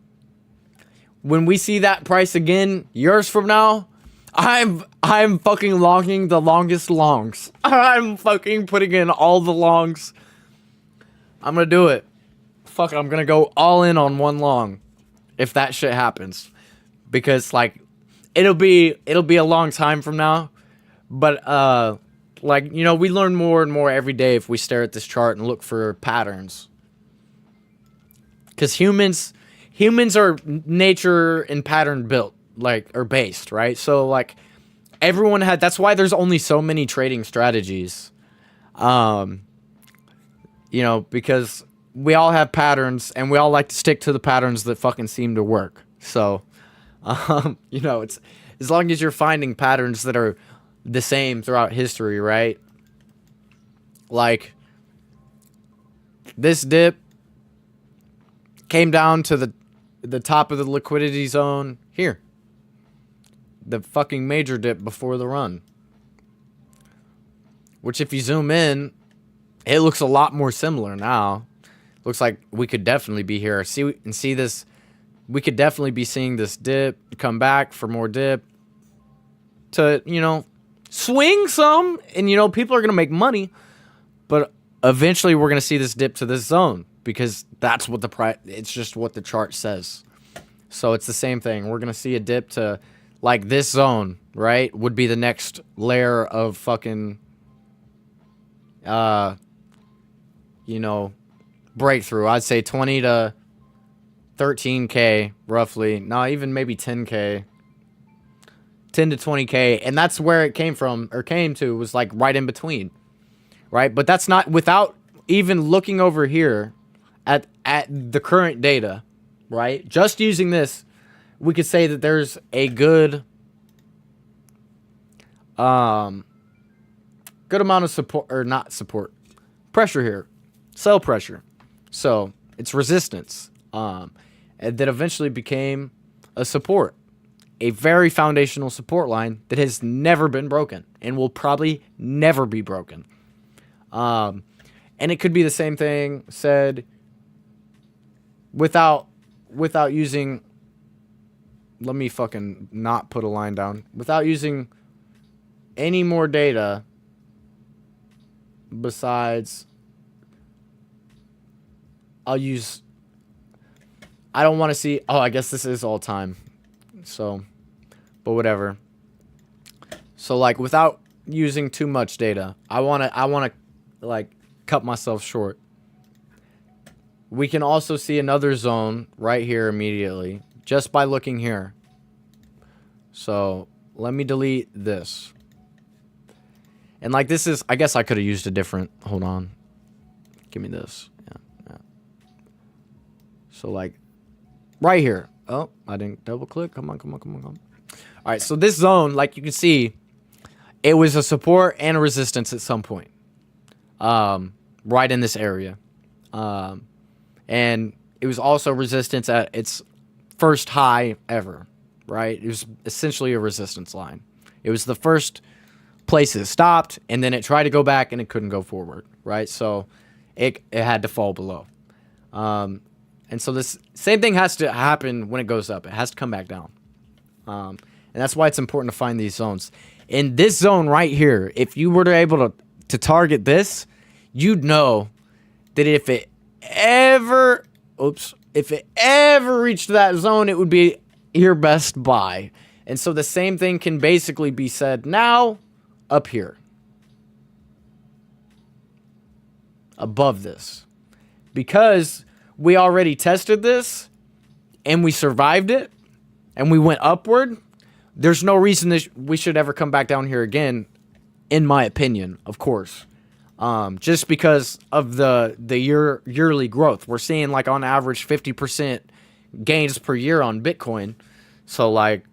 When we see that price again years from now, I'm fucking logging the longest longs. I'm fucking putting in all the longs. I'm gonna do it. Fuck it, I'm gonna go all in on one long if that shit happens. Because like it'll be a long time from now. But like, you know, we learn more and more every day if we stare at this chart and look for patterns. Cause humans are nature and pattern built. Like, or based, right? So like everyone that's why there's only so many trading strategies. You know, because we all have patterns and we all like to stick to the patterns that fucking seem to work. So, you know, it's as long as you're finding patterns that are the same throughout history, right? Like this dip came down to the top of the liquidity zone here. The fucking major dip before the run. Which if you zoom in, it looks a lot more similar now. Looks like we could definitely be here. See this. We could definitely be seeing this dip come back for more dip. To, you know, swing some. And, you know, people are going to make money. But eventually we're going to see this dip to this zone. Because that's what it's just what the chart says. So it's the same thing. We're going to see a dip to... like this zone, right, would be the next layer of fucking, you know, breakthrough. I'd say 20 to 13K, roughly. Not even maybe 10K. 10 to 20K. And that's where it came from, or came to, was like right in between. Right? But that's not, without even looking over here at the current data, right? Just using this, we could say that there's a good good amount of support, or not support, pressure here, sell pressure. So it's resistance, and that eventually became a support, a very foundational support line that has never been broken and will probably never be broken. And it could be the same thing said without using, let me fucking not put a line down, without using any more data besides, I don't want to see, oh, I guess this is all time. So, but whatever. So like without using too much data, I want to like cut myself short. We can also see another zone right here immediately just by looking here. So let me delete this. And like this is, I guess I could have used a different, hold on. Give me this. Yeah. So like right here. Oh, I didn't double click. Come on. All right, so this zone, like you can see, it was a support and a resistance at some point. Right in this area. And it was also resistance at its first high ever, right? It was essentially a resistance line. It was the first place it stopped, and then it tried to go back and it couldn't go forward, right? So it had to fall below. And so this same thing has to happen when it goes up. It has to come back down. And that's why it's important to find these zones. In this zone right here, if you were to able to target this, you'd know that if it ever reached that zone, it would be your best buy. And so the same thing can basically be said now up here. Above this. Because we already tested this and we survived it and we went upward, there's no reason that we should ever come back down here again, in my opinion, of course. Just because of the yearly growth. We're seeing like on average 50% gains per year on Bitcoin. So like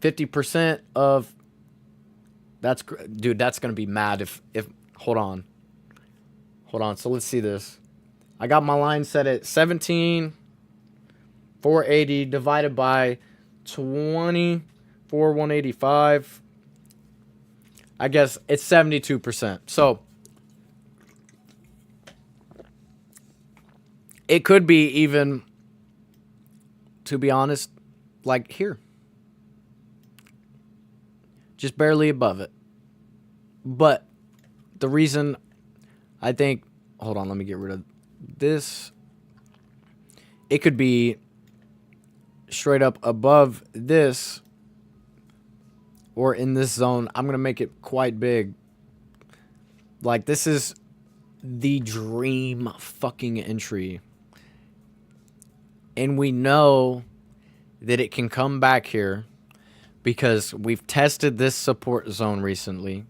50% of that's going to be mad if hold on. So let's see this. I got my line set at 17,480 divided by 24,185. I guess it's 72%. So it could be even, to be honest, like here. Just barely above it. But the reason I think, hold on, let me get rid of this. It could be straight up above this or in this zone. I'm going to make it quite big. Like this is the dream fucking entry. And we know that it can come back here because we've tested this support zone recently.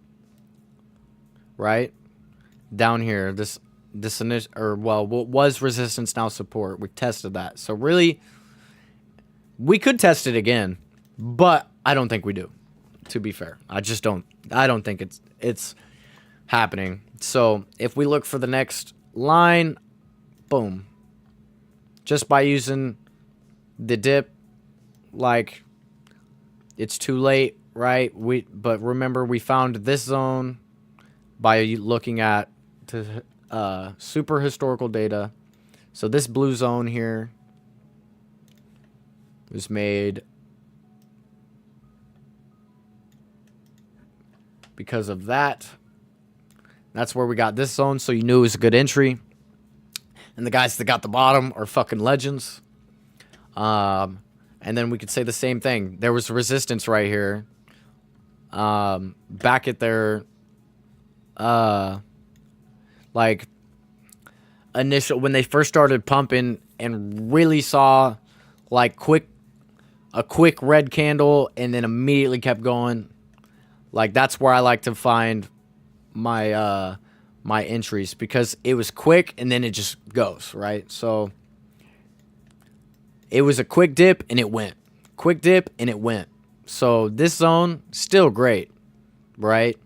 Right? Down here, this initial, or well, what was resistance, now support. We tested that. So really, we could test it again, but I don't think we do. To be fair, I don't think it's happening. So if we look for the next line, boom. Just by using the dip, like it's too late, right? But remember, we found this zone by looking at super historical data. So this blue zone here was made because of that. That's where we got this zone, so you knew it was a good entry. And the guys that got the bottom are fucking legends. And then we could say the same thing. There was resistance right here. Back at their like initial, when they first started pumping and really saw like a quick red candle and then immediately kept going. Like that's where I like to find my my entries, because it was quick and then it just goes, right? So it was a quick dip and it went. Quick dip and it went. So this zone, still great, right?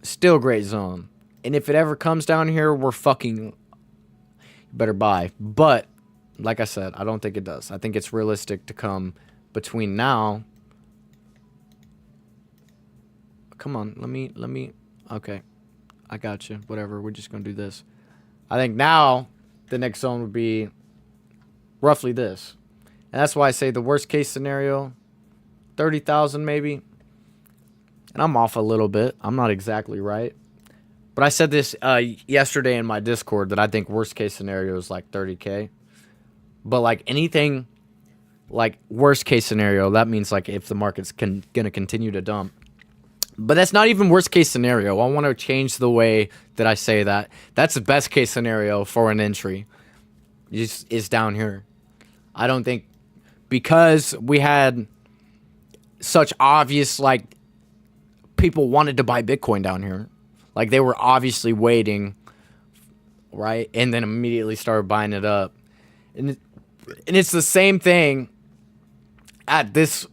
Still great zone. And if it ever comes down here, we're fucking better buy. But like I said, I don't think it does. I think it's realistic to come between now. Come on, let me. Okay, I got you. Whatever, we're just gonna do this. I think now the next zone would be roughly this, and that's why I say the worst case scenario, 30,000 maybe. And I'm off a little bit. I'm not exactly right, but I said this yesterday in my Discord that I think worst case scenario is like 30K. But like anything, like worst case scenario, that means like if the market's gonna continue to dump. But that's not even worst case scenario. I want to change the way that I say that. That's the best case scenario for an entry. Is down here. I don't think, because we had such obvious, like, people wanted to buy Bitcoin down here. Like, they were obviously waiting, right? And then immediately started buying it up. And it's the same thing at this.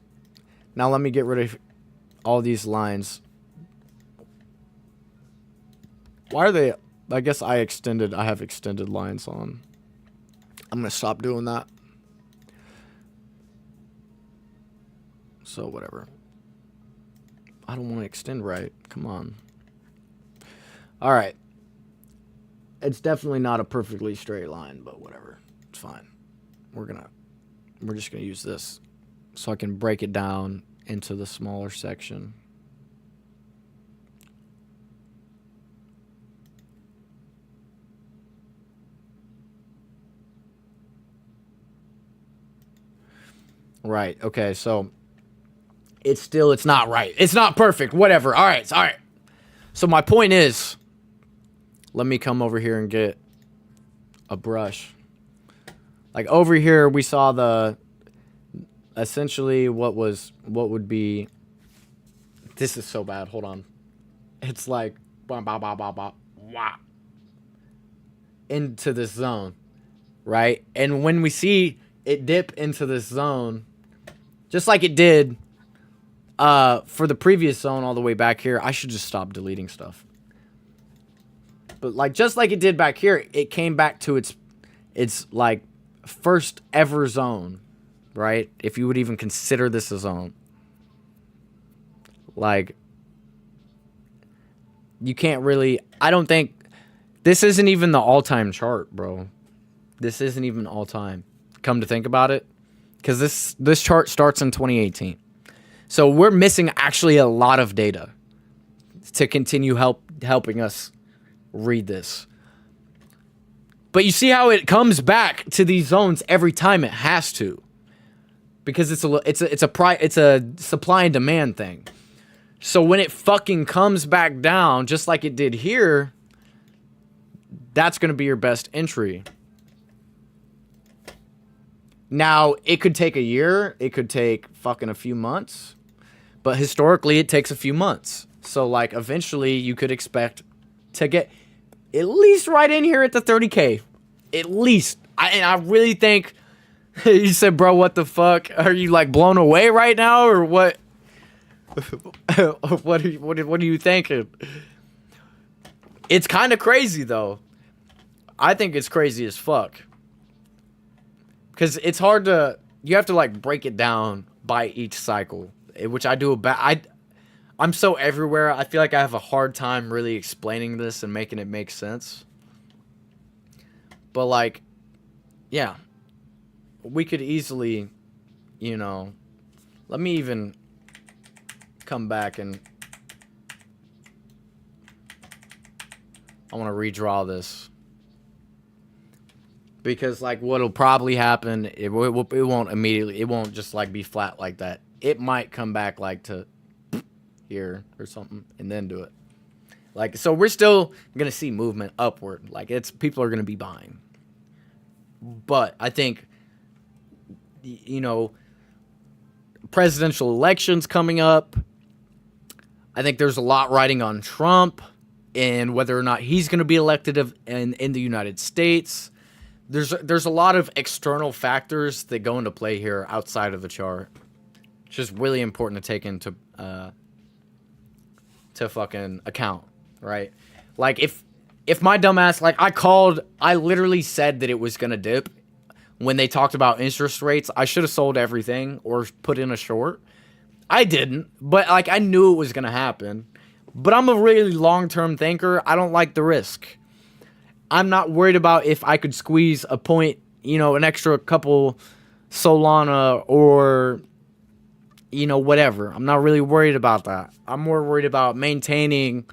Now let me get rid of all these lines. Why are they? I guess I have extended lines on. I'm going to stop doing that. So whatever. I don't want to extend right. Come on. All right. It's definitely not a perfectly straight line, but whatever. It's fine. We're just going to use this so I can break it down into the smaller section. Right. Okay. So it's not right. It's not perfect. Whatever. All right. So my point is, let me come over here and get a brush. Like over here, we saw essentially what would be. This is so bad. Hold on. It's like into this zone, right? And when we see it dip into this zone, just like it did for the previous zone all the way back here, I should just stop deleting stuff. But like just like it did back here, it came back to its like first ever zone, right? If you would even consider this a zone. Like, you can't really, I don't think, this isn't even the all-time chart, bro. This isn't even all-time. Come to think about it. Because this chart starts in 2018. So we're missing actually a lot of data to continue helping us read this. But you see how it comes back to these zones every time it has to. Because it's a supply and demand thing. So when it fucking comes back down, just like it did here, that's going to be your best entry. Now, it could take a year. It could take fucking a few months. But historically, it takes a few months. So, like, eventually, you could expect to get at least right in here at the 30K. At least. And I really think... You said, bro, what the fuck? Are you, like, blown away right now? Or what? What are you thinking? It's kind of crazy, though. I think it's crazy as fuck. Because it's hard to... You have to, like, break it down by each cycle. Which I do I'm so everywhere. I feel like I have a hard time really explaining this and making it make sense. But, like... Yeah. We could easily... You know... Let me even... come back and... I want to redraw this. Because, like, what'll probably happen, it won't immediately, it won't just, like, be flat like that. It might come back, like, to here or something, and then do it. Like, so we're still going to see movement upward. Like, people are going to be buying. But I think, you know, presidential elections coming up. I think there's a lot riding on Trump and whether or not he's going to be elected in the United States. There's a lot of external factors that go into play here outside of the chart. It's just really important to take into to fucking account. right? Like if my dumbass, like I literally said that it was gonna dip when they talked about interest rates. I should have sold everything or put in a short. I didn't, but like I knew it was gonna happen. But I'm a really long-term thinker. I don't like the risk. I'm not worried about if I could squeeze a point, an extra couple Solana or, whatever. I'm not really worried about that. I'm more worried about maintaining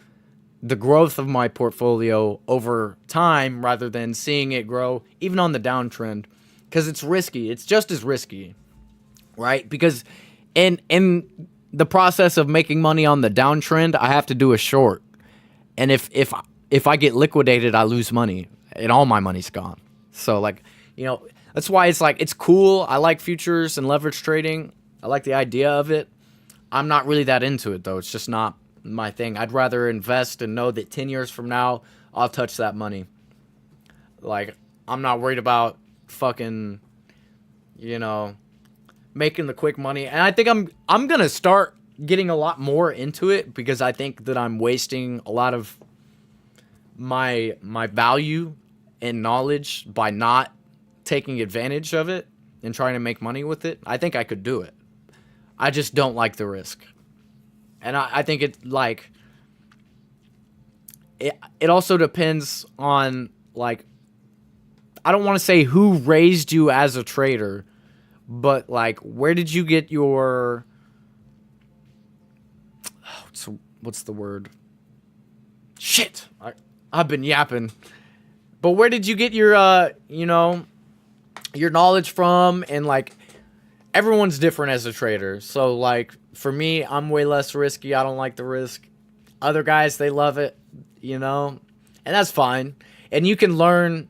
the growth of my portfolio over time rather than seeing it grow even on the downtrend, because it's risky. It's just as risky, right? Because in the process of making money on the downtrend, I have to do a short. And if I get liquidated, I lose money and all my money's gone. So like, that's why it's like, it's cool. I like futures and leverage trading. I like the idea of it. I'm not really that into it though. It's just not my thing. I'd rather invest and know that 10 years from now, I'll touch that money. Like, I'm not worried about fucking, making the quick money. And I think I'm going to start getting a lot more into it because I think that I'm wasting a lot of my value and knowledge by not taking advantage of it and trying to make money with it. I think I could do it. I just don't like the risk. And I think it also depends on, like, I don't want to say who raised you as a trader, but like, where did you get your, what's the word? Shit. I've been yapping. But where did you get your, your knowledge from? And like, everyone's different as a trader. So like, for me, I'm way less risky. I don't like the risk. Other guys, they love it, and that's fine. And you can learn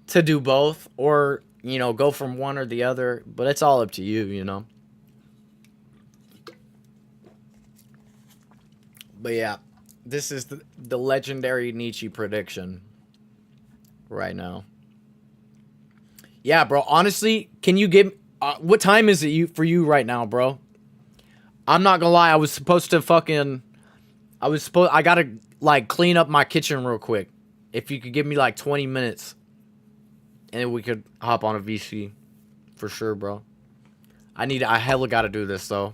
to do both or, go from one or the other, but it's all up to you, But yeah, this is the legendary Nietzsche prediction right now. Yeah, bro, honestly, can you give, what time is it for you right now, bro? I'm not gonna lie, I gotta, like, clean up my kitchen real quick. If you could give me, like, 20 minutes. And then we could hop on a VC. For sure, bro. I hella gotta do this, though.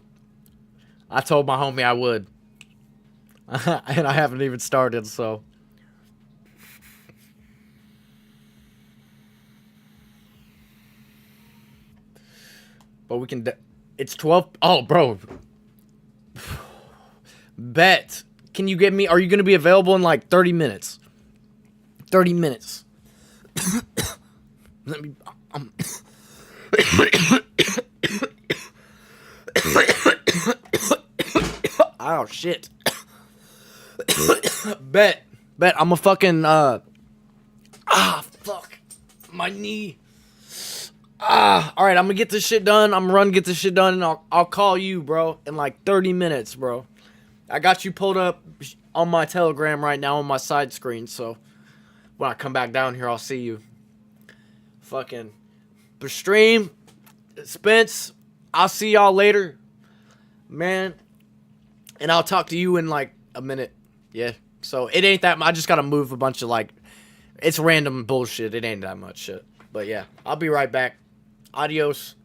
I told my homie I would. And I haven't even started, so. But we can, it's 12, oh, bro. Bet. Can you get me, are you going to be available in like 30 minutes? 30 minutes. Let me, oh, shit. Bet. I'm a fucking, fuck. My knee. Alright, I'm gonna get this shit done. I'm gonna get this shit done, and I'll call you, bro, in like 30 minutes, bro. I got you pulled up on my Telegram right now on my side screen, so when I come back down here, I'll see you. Fucking stream, Spence, I'll see y'all later, man, and I'll talk to you in like a minute. Yeah, so it ain't that much. I just gotta move a bunch of, like, it's random bullshit. It ain't that much shit, but yeah, I'll be right back. Adios.